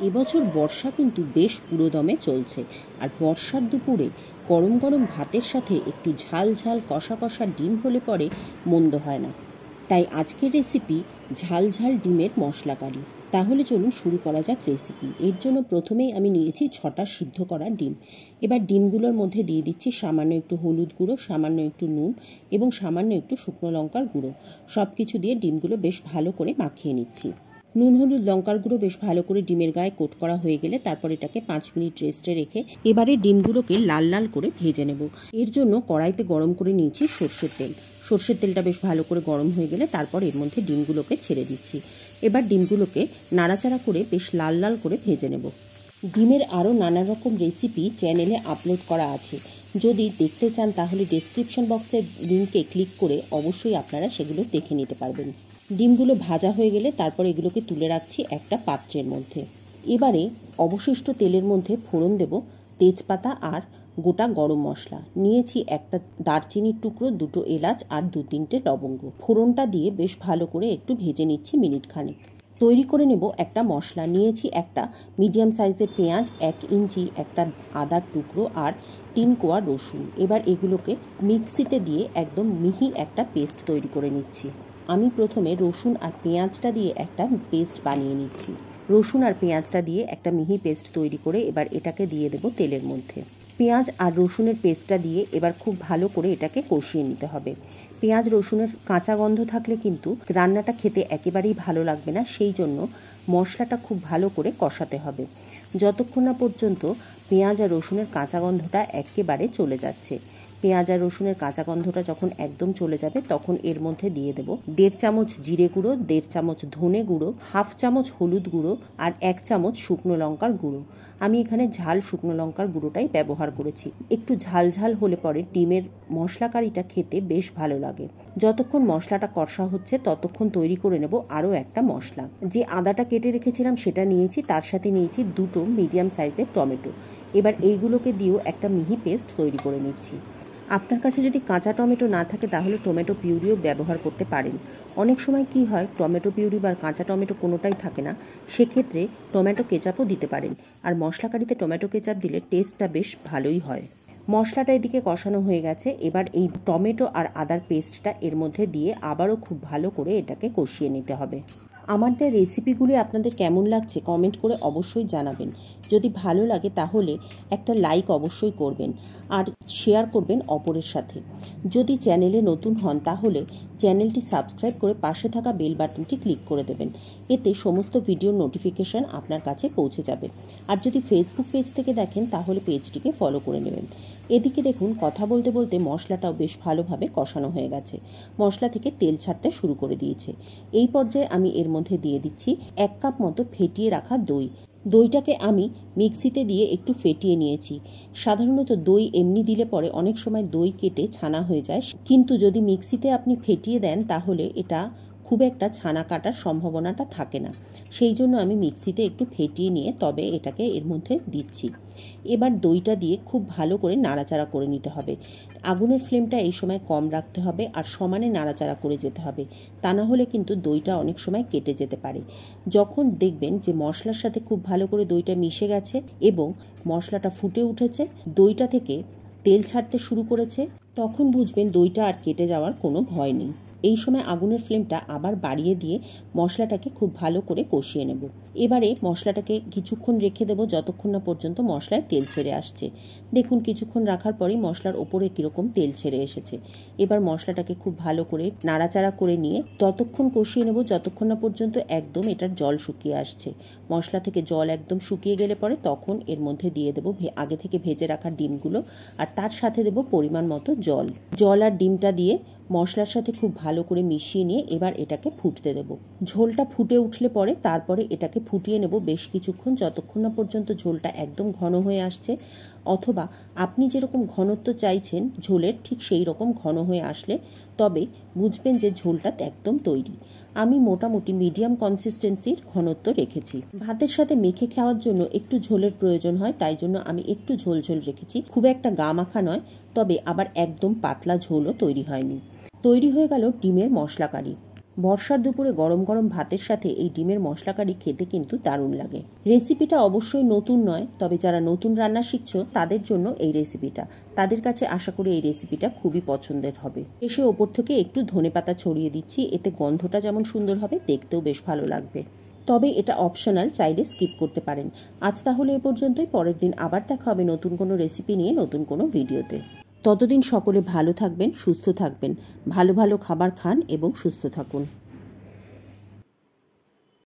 এবছর বর্ষা কিন্তু বেশ পুরোদমে চলছে, আর বর্ষার দুপুরে গরম গরম ভাতের সাথে একটু ঝাল ঝাল কষা কষা ডিম হলে পরে মন্দ হয় না। তাই আজকের রেসিপি ঝাল ঝাল ডিমের মশলা কারি। তাহলে চলুন শুরু করা যাক রেসিপি। এর জন্য প্রথমেই আমি নিয়েছি 6টা সিদ্ধ করা ডিম। এবার ডিমগুলোর মধ্যে দিয়ে দিচ্ছি সামান্য একটু হলুদ গুঁড়ো, সামান্য একটু নুন এবং সামান্য একটু শুকনো লঙ্কার গুঁড়ো। সব কিছু দিয়ে ডিমগুলো বেশ ভালো করে মাখিয়ে নিচ্ছি। নুন হলুদ লঙ্কার গুঁড়ো বেশ ভালো করে ডিমের গায়ে কোট করা হয়ে গেলে তারপর এটাকে 5 মিনিট রেস্টে রেখে এবারে ডিমগুলোকে লাল লাল করে ভেজে নেব। এর জন্য কড়াইতে গরম করে নিয়েছি সর্ষের তেল। সর্ষের তেলটা বেশ ভালো করে গরম হয়ে গেলে তারপর এর মধ্যে ডিমগুলোকে ছেড়ে দিচ্ছি। এবার ডিমগুলোকে নাড়াচাড়া করে বেশ লাল লাল করে ভেজে নেব। ডিমের আরও নানা রকম রেসিপি চ্যানেলে আপলোড করা আছে, যদি দেখতে চান তাহলে ডেসক্রিপশন বক্সের লিঙ্কে ক্লিক করে অবশ্যই আপনারা সেগুলো দেখে নিতে পারবেন। ডিমগুলো ভাজা হয়ে গেলে তারপর এগুলোকে তুলে রাখছি একটা পাত্রের মধ্যে। এবারে অবশিষ্ট তেলের মধ্যে ফোড়ন দেব তেজপাতা আর গোটা গরম মশলা। নিয়েছি একটা দারচিনির টুকরো, 2টো এলাচ আর 2-3টে লবঙ্গ। ফোড়নটা দিয়ে বেশ ভালো করে একটু ভেজে নিচ্ছি মিনিট খানেক। তৈরি করে নেব একটা মশলা। নিয়েছি একটা মিডিয়াম সাইজের পেঁয়াজ, 1 ইঞ্চি একটা আদার টুকরো আর 3 কোয়া রসুন। এবার এগুলোকে মিক্সিতে দিয়ে একদম মিহি একটা পেস্ট তৈরি করে নিচ্ছি। আমি প্রথমে রসুন আর পেঁয়াজটা দিয়ে একটা পেস্ট বানিয়ে নিচ্ছি। রসুন আর পেঁয়াজটা দিয়ে একটা মিহি পেস্ট তৈরি করে এবার এটাকে দিয়ে দেব তেলের মধ্যে। পেঁয়াজ আর রসুনের পেস্টটা দিয়ে এবার খুব ভালো করে এটাকে কষিয়ে নিতে হবে। পেঁয়াজ রসুনের কাঁচা গন্ধ থাকলে কিন্তু রান্নাটা খেতে একেবারেই ভালো লাগবে না, সেই জন্য মশলাটা খুব ভালো করে কষাতে হবে যতক্ষণ না পর্যন্ত পেঁয়াজ আর রসুনের কাঁচা গন্ধটা একেবারে চলে যাচ্ছে। পেঁয়াজ আর রসুনের কাঁচা গন্ধটা যখন একদম চলে যাবে তখন এর মধ্যে দিয়ে দেব 1.5 চামচ জিরে গুঁড়ো, 1.5 চামচ ধনে গুঁড়ো, 1/2 চামচ হলুদ গুঁড়ো আর 1 চামচ শুকনো লঙ্কার গুঁড়ো। আমি এখানে ঝাল শুকনো লঙ্কার গুঁড়োটাই ব্যবহার করেছি। একটু ঝাল ঝাল হলে পরে ডিমের মশলা কারিটা খেতে বেশ ভালো লাগে। যতক্ষণ মশলাটা কষা হচ্ছে ততক্ষণ তৈরি করে নেব আরও একটা মশলা। যে আদাটা কেটে রেখেছিলাম সেটা নিয়েছি, তার সাথে নিয়েছি 2টো মিডিয়াম সাইজের টমেটো। এবার এইগুলোকে দিয়েও একটা মিহি পেস্ট তৈরি করে নিচ্ছি। আপনার কাছে যদি কাঁচা টমেটো না থাকে তাহলে টমেটো পিউরিও ব্যবহার করতে পারেন। অনেক সময় কি হয়, টমেটো পিউরি বা কাঁচা টমেটো কোনোটাই থাকে না, সেক্ষেত্রে টমেটো কেচাপও দিতে পারেন। আর মশলা কারিতে টমেটো কেচাপ দিলে টেস্টটা বেশ ভালোই হয়। মশলাটা এদিকে কষানো হয়ে গেছে। এবার এই টমেটো আর আদার পেস্টটা এর মধ্যে দিয়ে আবারও খুব ভালো করে এটাকে কষিয়ে নিতে হবে। আমাদের রেসিপিগুলি আপনাদের কেমন লাগছে কমেন্ট করে অবশ্যই জানাবেন। যদি ভালো লাগে তাহলে একটা লাইক অবশ্যই করবেন আর শেয়ার করবেন অপরের সাথে। যদি চ্যানেলে নতুন হন তাহলে চ্যানেলটি সাবস্ক্রাইব করে পাশে থাকা বেল বাটনটি ক্লিক করে দেবেন। এতে সমস্ত ভিডিওর নোটিফিকেশান আপনার কাছে পৌঁছে যাবে। আর যদি ফেসবুক পেজ থেকে দেখেন তাহলে পেজটিকে ফলো করে নেবেন। এদিকে দেখুন কথা বলতে বলতে মশলাটাও বেশ ভালোভাবে কষানো হয়ে গেছে। মশলা থেকে তেল ছাড়তে শুরু করে দিয়েছে। এই পর্যায়ে আমি এর মধ্যে দিয়ে দিচ্ছি 1 কাপ মতো ফেটিয়ে রাখা দই। দইটাকে আমি মিক্সিতে দিয়ে একটু ফেটিয়ে নিয়েছি। সাধারণত দই এমনি দিলে পরে অনেক সময় দই কেটে ছানা হয়ে যায়, কিন্তু যদি মিক্সিতে আপনি ফেটিয়ে দেন তাহলে এটা খুব একটা ছানা কাটার সম্ভাবনাটা থাকে না। সেই জন্য আমি মিক্সিতে একটু ফেটিয়ে নিয়ে তবে এটাকে এর মধ্যে দিচ্ছি। এবার দইটা দিয়ে খুব ভালো করে নাড়াচাড়া করে নিতে হবে। আগুনের ফ্লেমটা এই সময় কম রাখতে হবে আর সমানে নাড়াচাড়া করে যেতে হবে, তা না হলে কিন্তু দইটা অনেক সময় কেটে যেতে পারে। যখন দেখবেন যে মশলার সাথে খুব ভালো করে দইটা মিশে গেছে এবং মশলাটা ফুটে উঠেছে, দইটা থেকে তেল ছাড়তে শুরু করেছে, তখন বুঝবেন দইটা আর কেটে যাওয়ার কোনো ভয় নেই। এই সময় আগুনের ফ্লেমটা আবার বাড়িয়ে দিয়ে মশলাটাকে খুব ভালো করে কষিয়ে নেব। এবারে মশলাটাকে কিছুক্ষণ রেখে দেব যতক্ষণ না পর্যন্ত মশলায় তেল ছেড়ে আসছে। দেখুন কিছুক্ষণ রাখার পরেই মশলার ওপরে কীরকম তেল ছেড়ে এসেছে। এবার মশলাটাকে খুব ভালো করে নাড়াচাড়া করে নিয়ে ততক্ষণ কষিয়ে নেব যতক্ষণ না পর্যন্ত একদম এটার জল শুকিয়ে আসছে। মশলা থেকে জল একদম শুকিয়ে গেলে পরে তখন এর মধ্যে দিয়ে দেবো আগে থেকে ভেজে রাখা ডিমগুলো আর তার সাথে দেব পরিমাণ মতো জল। জল আর ডিমটা দিয়ে মশলার সাথে খুব ভালো করে মিশিয়ে নিয়ে এবার এটাকে ফুটতে দেব। ঝোলটা ফুটে উঠলে পরে তারপরে এটাকে ফুটিয়ে নেব বেশ কিছুক্ষণ, যতক্ষণ না পর্যন্ত ঝোলটা একদম ঘন হয়ে আসছে, অথবা আপনি যেরকম ঘনত্ব চাইছেন ঝোলের ঠিক সেই রকম ঘন হয়ে আসলে তবে বুঝবেন যে ঝোলটা একদম তৈরি। আমি মোটামুটি মিডিয়াম কনসিস্টেন্সির ঘনত্ব রেখেছি। ভাতের সাথে মেখে খাওয়ার জন্য একটু ঝোলের প্রয়োজন হয়, তাই জন্য আমি একটু ঝোল ঝোল রেখেছি। খুব একটা গা মাখা নয়, তবে আবার একদম পাতলা ঝোলও তৈরি হয়নি। তৈরি হয়ে গেল ডিমের মশলা কারি। বর্ষার দুপুরে গরম গরম ভাতের সাথে এই ডিমের মশলা কারি খেতে কিন্তু দারুণ লাগে। রেসিপিটা অবশ্যই নতুন নয়, তবে যারা নতুন রান্না শিখছো তাদের জন্য এই রেসিপিটা, তাদের কাছে আশা করি এই রেসিপিটা খুবই পছন্দের হবে। এসে ওপর থেকে একটু ধনেপাতা ছড়িয়ে দিচ্ছি, এতে গন্ধটা যেমন সুন্দর হবে, দেখতেও বেশ ভালো লাগবে। তবে এটা অপশনাল, চাইলে স্কিপ করতে পারেন। আজ তাহলে এ পর্যন্তই। পরের দিন আবার দেখা হবে নতুন কোনো রেসিপি নিয়ে, নতুন কোনো ভিডিওতে। ততদিন সকলে ভালো থাকবেন, সুস্থ থাকবেন, ভালো ভালো খাবার খান এবং সুস্থ থাকুন।